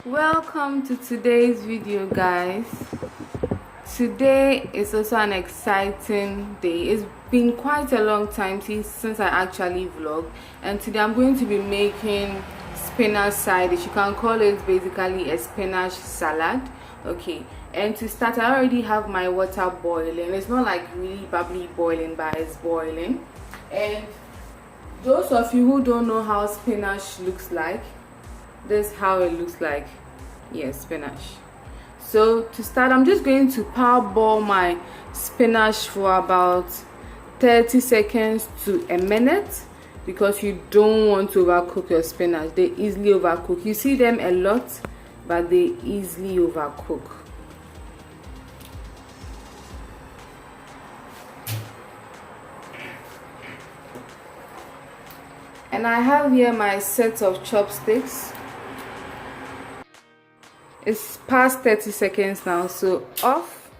Welcome to today's video, guys. Today is also an exciting day. It's been quite a long time since I actually vlogged, and today I'm going to be making spinach side dish. You can call it basically a spinach salad. Okay, and to start, I already have my water boiling. It's not like really bubbly boiling, but it's boiling. And those of you who don't know how spinach looks like, this is how it looks like. Yes, spinach. So to start, I'm just going to parboil my spinach for about 30 seconds to a minute, because you don't want to overcook your spinach. They easily overcook. You see them a lot, but they easily overcook. And I have here my set of chopsticks. It's past 30 seconds now, so off.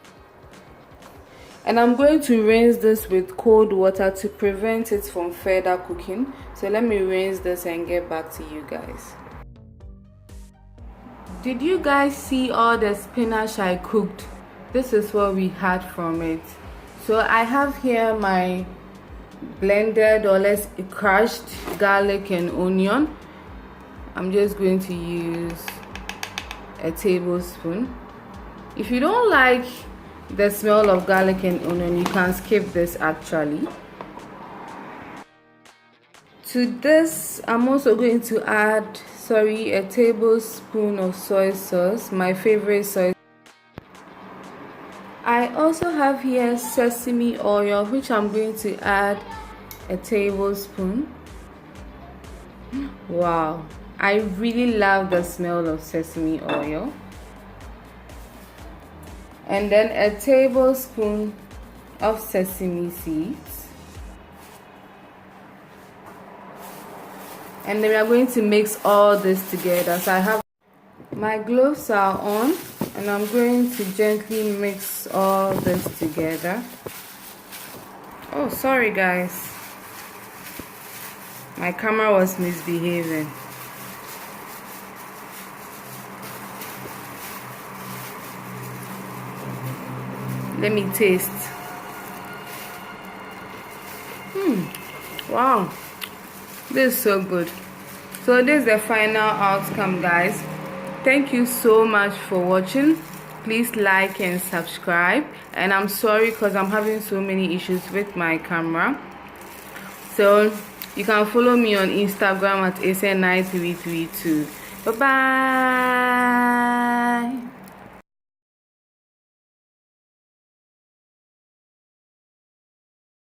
And I'm going to rinse this with cold water to prevent it from further cooking. So let me rinse this and get back to you guys. Did you guys see all the spinach I cooked? This is what we had from it. So I have here my blended, or less crushed garlic and onion. I'm just going to use a tablespoon. If you don't like the smell of garlic and onion, you can skip this actually. To this, I'm also going to add a tablespoon of soy sauce, my favorite soy. I also have here sesame oil, which I'm going to add a tablespoon. Wow, I really love the smell of sesame oil. And then a tablespoon of sesame seeds. And then we are going to mix all this together. So I have my gloves are on, and I'm going to gently mix all this together. Oh, sorry guys, my camera was misbehaving. Let me taste. Wow, this is so good. So this is the final outcome, guys. Thank you so much for watching. Please like and subscribe. And I'm sorry because I'm having so many issues with my camera. So you can follow me on Instagram at ASN9332. Bye bye.